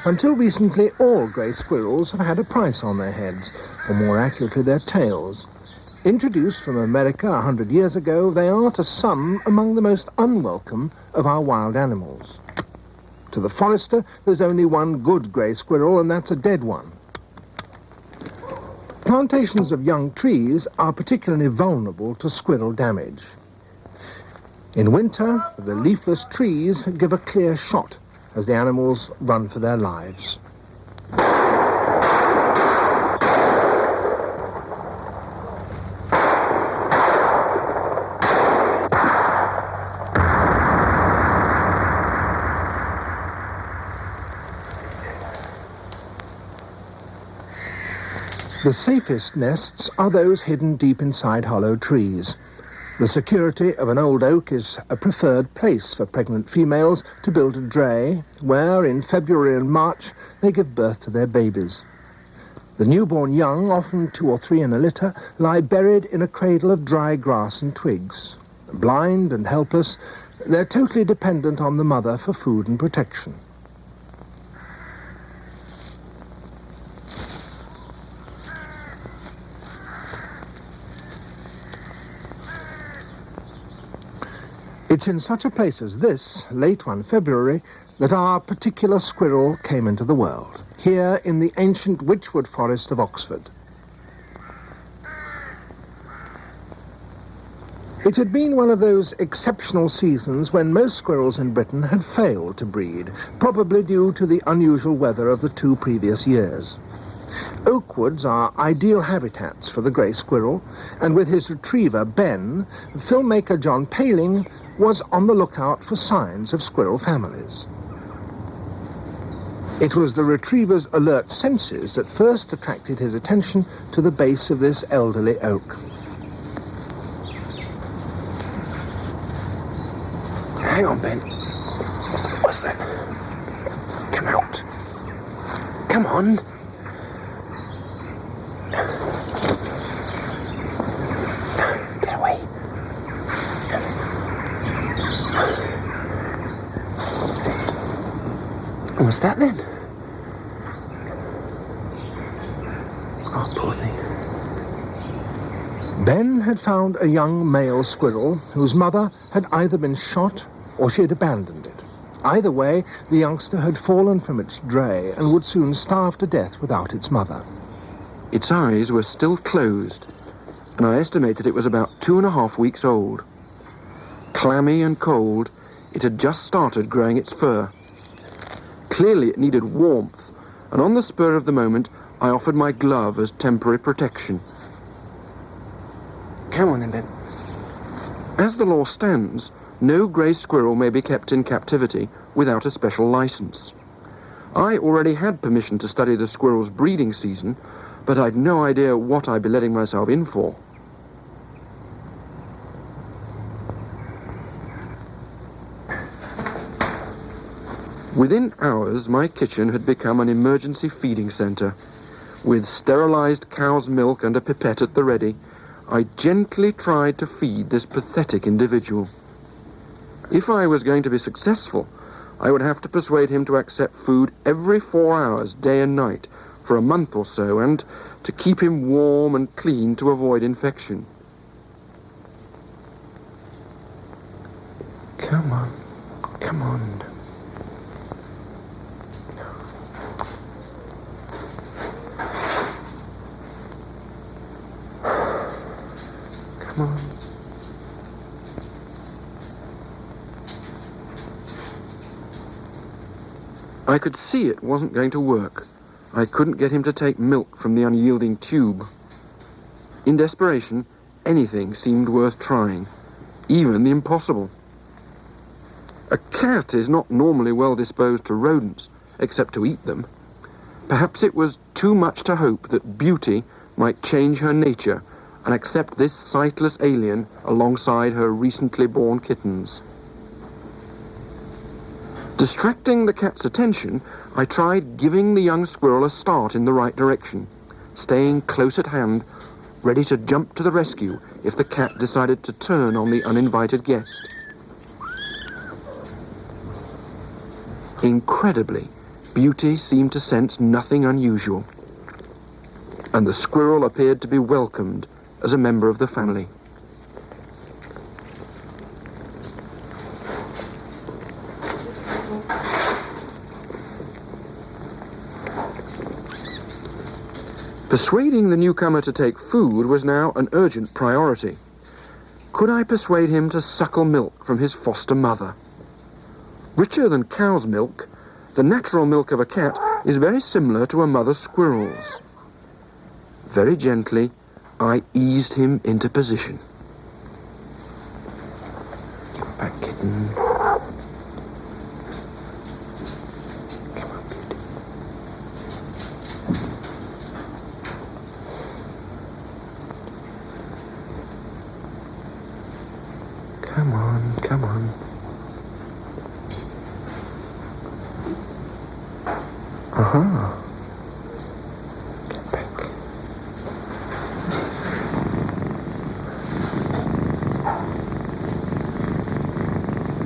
Until recently, all grey squirrels have had a price on their heads, or more accurately, their tails. Introduced from America 100 years ago, they are to some among the most unwelcome of our wild animals. To the forester, there's only one good grey squirrel, and that's a dead one. Plantations of young trees are particularly vulnerable to squirrel damage. In winter, the leafless trees give a clear shot as the animals run for their lives. The safest nests are those hidden deep inside hollow trees. The security of an old oak is a preferred place for pregnant females to build a dray, where in February and March they give birth to their babies. The newborn young, often 2 or 3 in a litter, lie buried in a cradle of dry grass and twigs. Blind and helpless, they're totally dependent on the mother for food and protection. It's in such a place as this, late one February, that our particular squirrel came into the world, here in the ancient Witchwood Forest of Oxford. It had been one of those exceptional seasons when most squirrels in Britain had failed to breed, probably due to the unusual weather of the 2 previous years. Oak woods are ideal habitats for the grey squirrel, and with his retriever, Ben, filmmaker John Paling was on the lookout for signs of squirrel families. It was the retriever's alert senses that first attracted his attention to the base of this elderly oak. Hang on, Ben. What's that? Come out. Come on. Get away. What's that then? Oh, poor thing. Ben had found a young male squirrel whose mother had either been shot or she had abandoned it. Either way, the youngster had fallen from its dray and would soon starve to death without its mother. Its eyes were still closed, and I estimated it was about 2.5 weeks old. Clammy and cold, it had just started growing its fur. Clearly it needed warmth, and on the spur of the moment, I offered my glove as temporary protection. Come on then, Ben. As the law stands, no grey squirrel may be kept in captivity without a special license. I already had permission to study the squirrel's breeding season, but I'd no idea what I'd be letting myself in for. Within hours, my kitchen had become an emergency feeding centre. With sterilised cow's milk and a pipette at the ready, I gently tried to feed this pathetic individual. If I was going to be successful, I would have to persuade him to accept food every 4 hours, day and night, for a month or so, and to keep him warm and clean to avoid infection. Come on, come on. Come on. I could see it wasn't going to work. I couldn't get him to take milk from the unyielding tube. In desperation, anything seemed worth trying, even the impossible. A cat is not normally well disposed to rodents, except to eat them. Perhaps it was too much to hope that Beauty might change her nature and accept this sightless alien alongside her recently born kittens. Distracting the cat's attention, I tried giving the young squirrel a start in the right direction, staying close at hand, ready to jump to the rescue if the cat decided to turn on the uninvited guest. Incredibly, Beauty seemed to sense nothing unusual, and the squirrel appeared to be welcomed as a member of the family. Persuading the newcomer to take food was now an urgent priority. Could I persuade him to suckle milk from his foster mother? Richer than cow's milk, the natural milk of a cat is very similar to a mother squirrel's. Very gently, I eased him into position. Come back, kitten. Come on, beauty. Come on, come on. Uh-huh. Get back.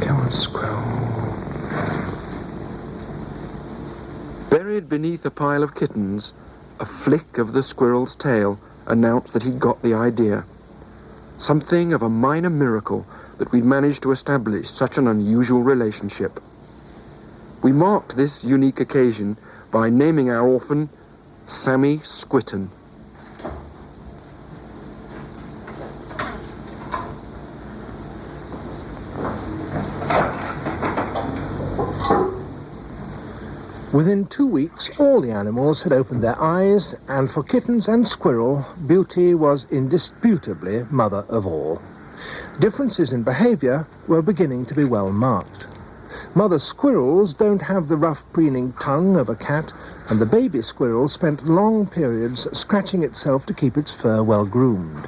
Come on, squirrel. Buried beneath a pile of kittens, a flick of the squirrel's tail announced that he'd got the idea. Something of a minor miracle that we'd managed to establish such an unusual relationship. We marked this unique occasion by naming our orphan Sammy Squitten. Within 2 weeks, all the animals had opened their eyes, and for kittens and squirrel, Beauty was indisputably mother of all. Differences in behaviour were beginning to be well marked. Mother squirrels don't have the rough preening tongue of a cat, and the baby squirrel spent long periods scratching itself to keep its fur well groomed.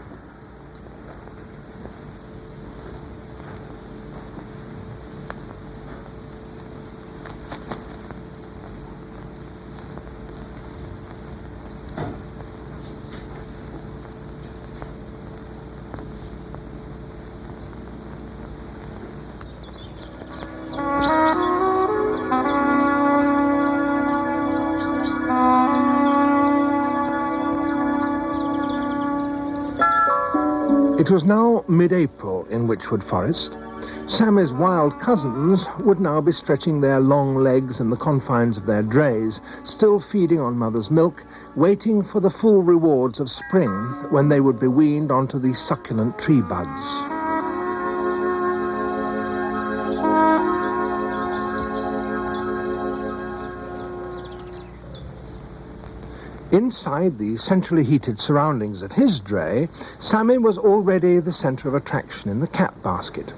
It was now mid-April in Witchwood Forest. Sammy's wild cousins would now be stretching their long legs in the confines of their drays, still feeding on mother's milk, waiting for the full rewards of spring when they would be weaned onto the succulent tree buds. Inside the centrally heated surroundings of his dray, Sammy was already the centre of attraction in the cat basket.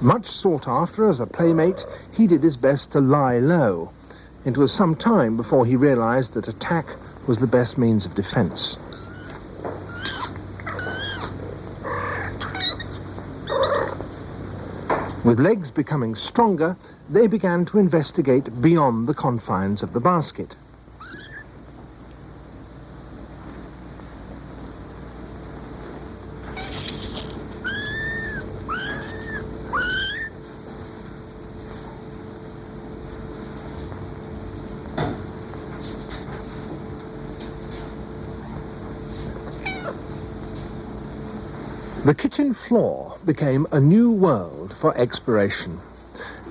Much sought after as a playmate, he did his best to lie low. It was some time before he realised that attack was the best means of defence. With legs becoming stronger, they began to investigate beyond the confines of the basket. The kitchen floor became a new world for exploration.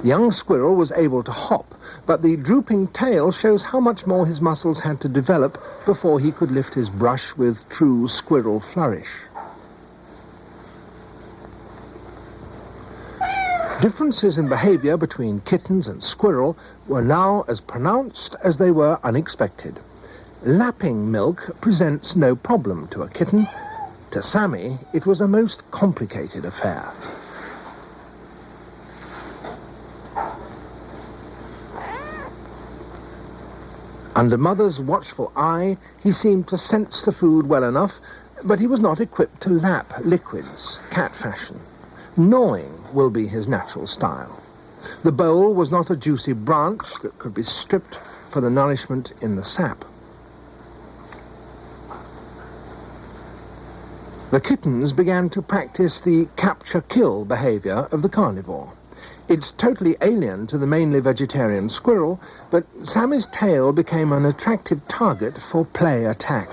The young squirrel was able to hop, but the drooping tail shows how much more his muscles had to develop before he could lift his brush with true squirrel flourish. Differences in behaviour between kittens and squirrel were now as pronounced as they were unexpected. Lapping milk presents no problem to a kitten. To Sammy, it was a most complicated affair. Under Mother's watchful eye, he seemed to sense the food well enough, but he was not equipped to lap liquids, cat fashion. Gnawing will be his natural style. The bowl was not a juicy branch that could be stripped for the nourishment in the sap. The kittens began to practice the capture-kill behaviour of the carnivore. It's totally alien to the mainly vegetarian squirrel, but Sammy's tail became an attractive target for play attack.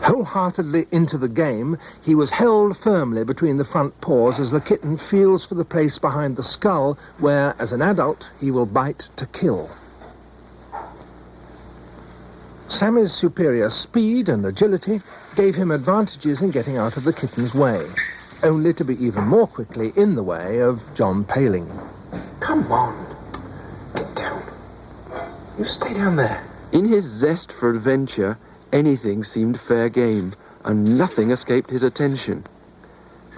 Wholeheartedly into the game, he was held firmly between the front paws as the kitten feels for the place behind the skull where, as an adult, he will bite to kill. Sammy's superior speed and agility gave him advantages in getting out of the kitten's way, only to be even more quickly in the way of John Paling. Come on, get down. You stay down there. In his zest for adventure, anything seemed fair game, and nothing escaped his attention.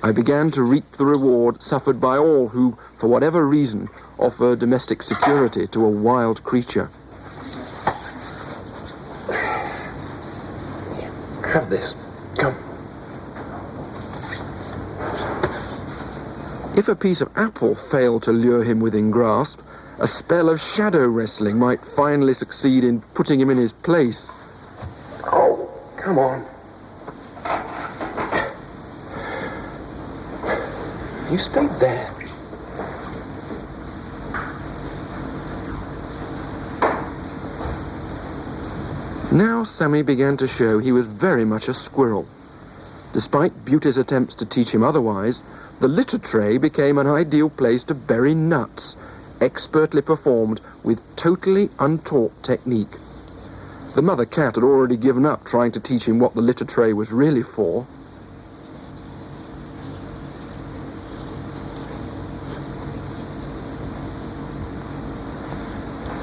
I began to reap the reward suffered by all who, for whatever reason, offer domestic security to a wild creature. Have this. Come. If a piece of apple failed to lure him within grasp, a spell of shadow wrestling might finally succeed in putting him in his place. Oh, come on. You stay there. Now Sammy began to show he was very much a squirrel. Despite Beauty's attempts to teach him otherwise, the litter tray became an ideal place to bury nuts, expertly performed with totally untaught technique. The mother cat had already given up trying to teach him what the litter tray was really for.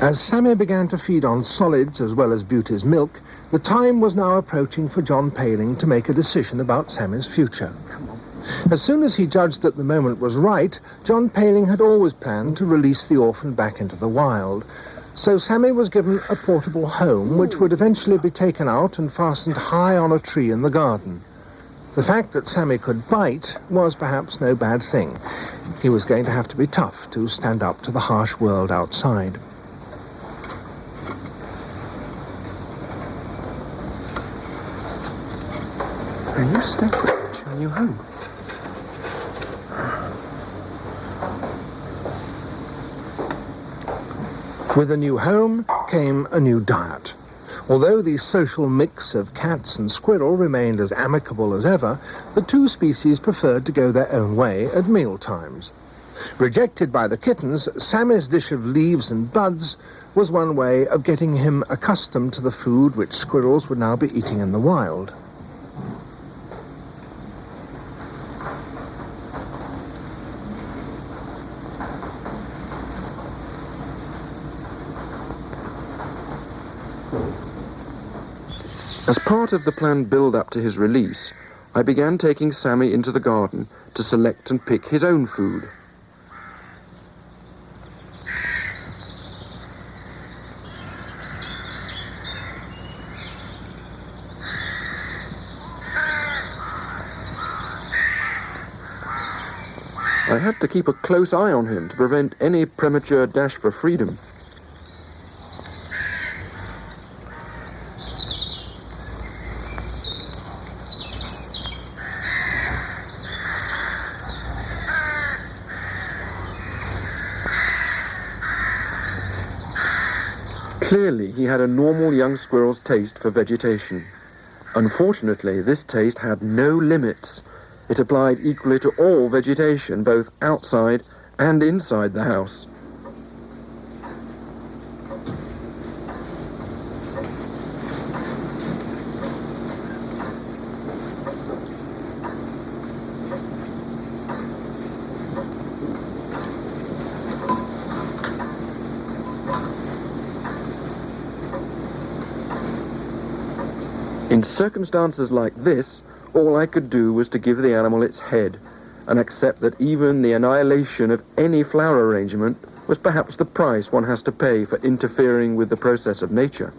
As Sammy began to feed on solids as well as Beauty's milk, the time was now approaching for John Paling to make a decision about Sammy's future. As soon as he judged that the moment was right, John Paling had always planned to release the orphan back into the wild. So Sammy was given a portable home, which would eventually be taken out and fastened high on a tree in the garden. The fact that Sammy could bite was perhaps no bad thing. He was going to have to be tough to stand up to the harsh world outside. Now you stay put and show you home. With a new home came a new diet. Although the social mix of cats and squirrel remained as amicable as ever, the two species preferred to go their own way at meal times. Rejected by the kittens, Sammy's dish of leaves and buds was one way of getting him accustomed to the food which squirrels would now be eating in the wild. As part of the planned build-up to his release, I began taking Sammy into the garden to select and pick his own food. I had to keep a close eye on him to prevent any premature dash for freedom. Clearly, he had a normal young squirrel's taste for vegetation. Unfortunately, this taste had no limits. It applied equally to all vegetation, both outside and inside the house. In circumstances like this, all I could do was to give the animal its head and accept that even the annihilation of any flower arrangement was perhaps the price one has to pay for interfering with the process of nature.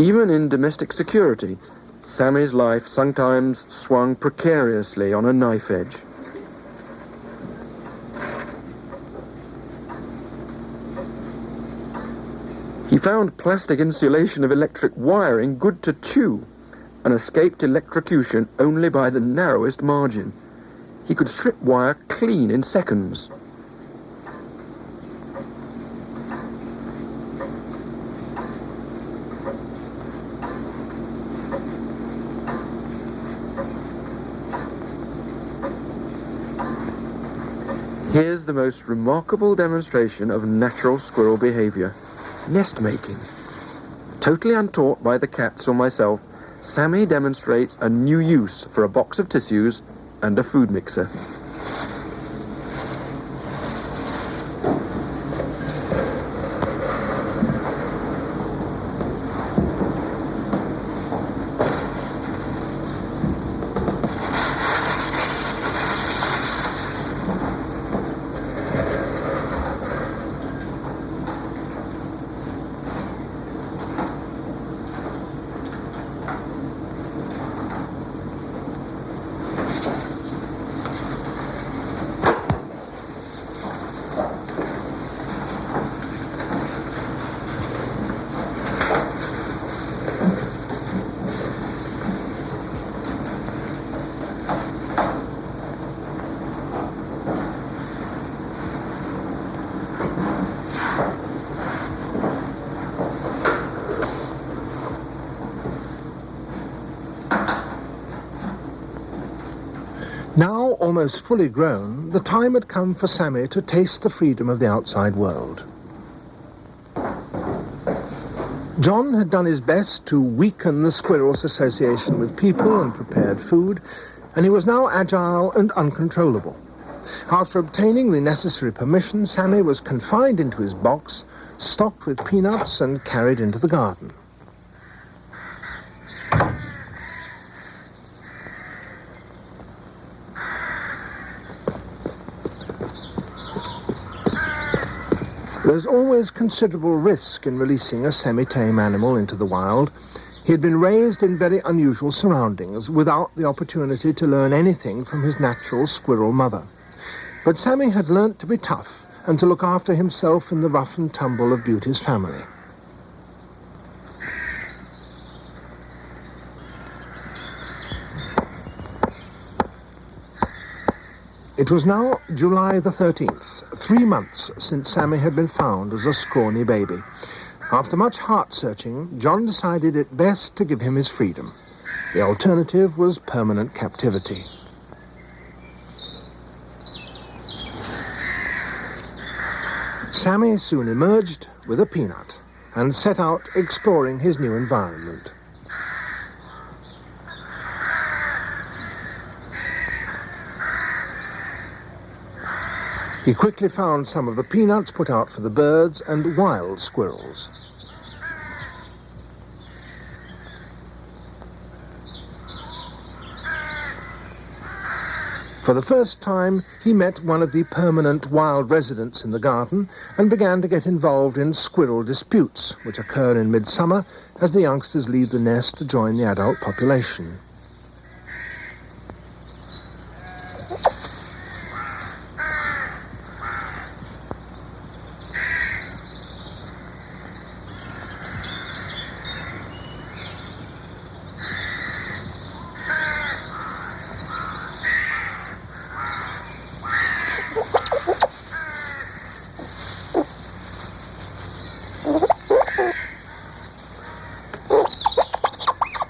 Even in domestic security, Sammy's life sometimes swung precariously on a knife edge. He found plastic insulation of electric wiring good to chew, and escaped electrocution only by the narrowest margin. He could strip wire clean in seconds. Here's the most remarkable demonstration of natural squirrel behavior: nest making. Totally untaught by the cats or myself, Sammy demonstrates a new use for a box of tissues and a food mixer. Now almost fully grown, the time had come for Sammy to taste the freedom of the outside world. John had done his best to weaken the squirrel's association with people and prepared food, and he was now agile and uncontrollable. After obtaining the necessary permission, Sammy was confined into his box, stocked with peanuts, and carried into the garden. There's always considerable risk in releasing a semi-tame animal into the wild. He had been raised in very unusual surroundings, without the opportunity to learn anything from his natural squirrel mother. But Sammy had learnt to be tough and to look after himself in the rough and tumble of Beauty's family. It was now July the 13th, 3 months since Sammy had been found as a scrawny baby. After much heart-searching, John decided it best to give him his freedom. The alternative was permanent captivity. Sammy soon emerged with a peanut and set out exploring his new environment. He quickly found some of the peanuts put out for the birds and wild squirrels. For the first time, he met one of the permanent wild residents in the garden and began to get involved in squirrel disputes, which occur in midsummer as the youngsters leave the nest to join the adult population.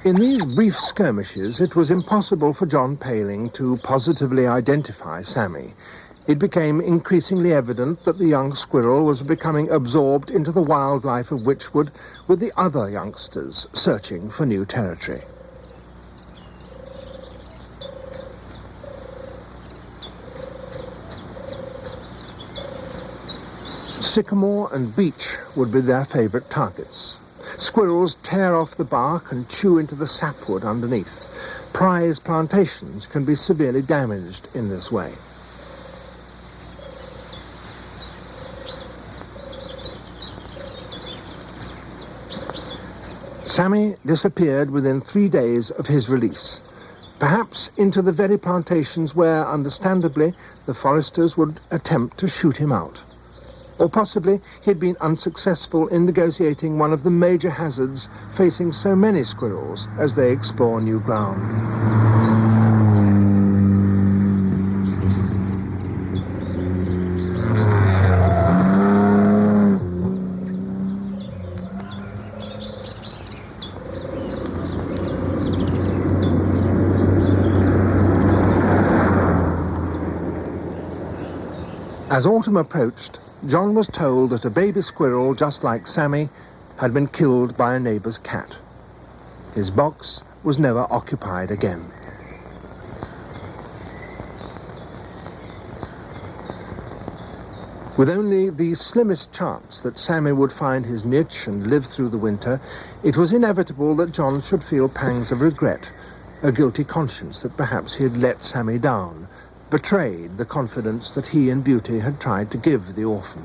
In these brief skirmishes, it was impossible for John Paling to positively identify Sammy. It became increasingly evident that the young squirrel was becoming absorbed into the wildlife of Witchwood with the other youngsters searching for new territory. Sycamore and beech would be their favorite targets. Squirrels tear off the bark and chew into the sapwood underneath. Prize plantations can be severely damaged in this way. Sammy disappeared within 3 days of his release, perhaps into the very plantations where, understandably, the foresters would attempt to shoot him out. Or possibly he'd been unsuccessful in negotiating one of the major hazards facing so many squirrels as they explore new ground. As autumn approached, John was told that a baby squirrel, just like Sammy, had been killed by a neighbour's cat. His box was never occupied again. With only the slimmest chance that Sammy would find his niche and live through the winter, it was inevitable that John should feel pangs of regret, a guilty conscience that perhaps he had let Sammy down, betrayed the confidence that he and Beauty had tried to give the orphan.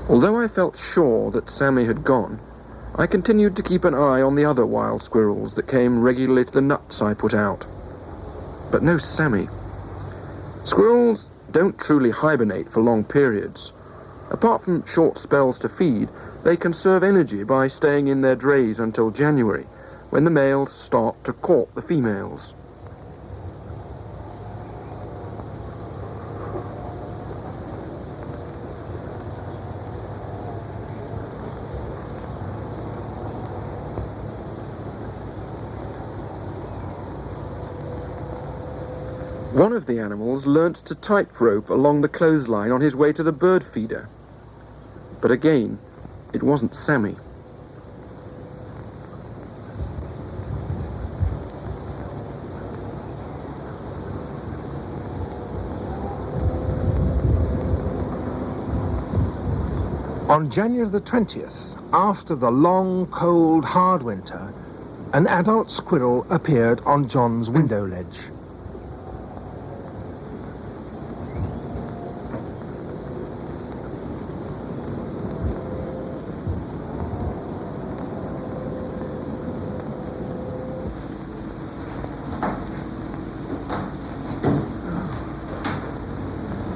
Although I felt sure that Sammy had gone, I continued to keep an eye on the other wild squirrels that came regularly to the nuts I put out. But no Sammy. Squirrels don't truly hibernate for long periods. Apart from short spells to feed, they conserve energy by staying in their drays until January, when the males start to court the females. One of the animals learnt to tightrope along the clothesline on his way to the bird feeder. But again, it wasn't Sammy. On January the 20th, after the long, cold, hard winter, an adult squirrel appeared on John's window ledge.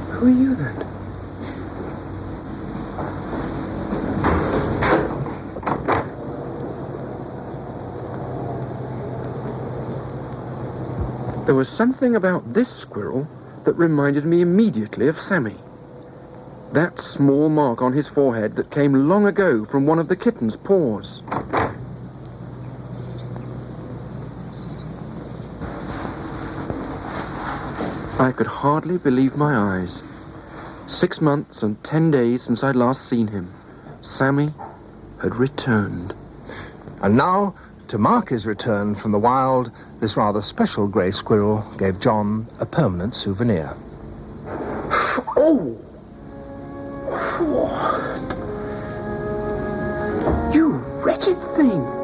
Who are you then? There was something about this squirrel that reminded me immediately of Sammy. That small mark on his forehead that came long ago from one of the kitten's paws. I could hardly believe my eyes. 6 months and 10 days since I'd last seen him. Sammy had returned. And now, to mark his return from the wild, this rather special grey squirrel gave John a permanent souvenir. Oh! You wretched thing!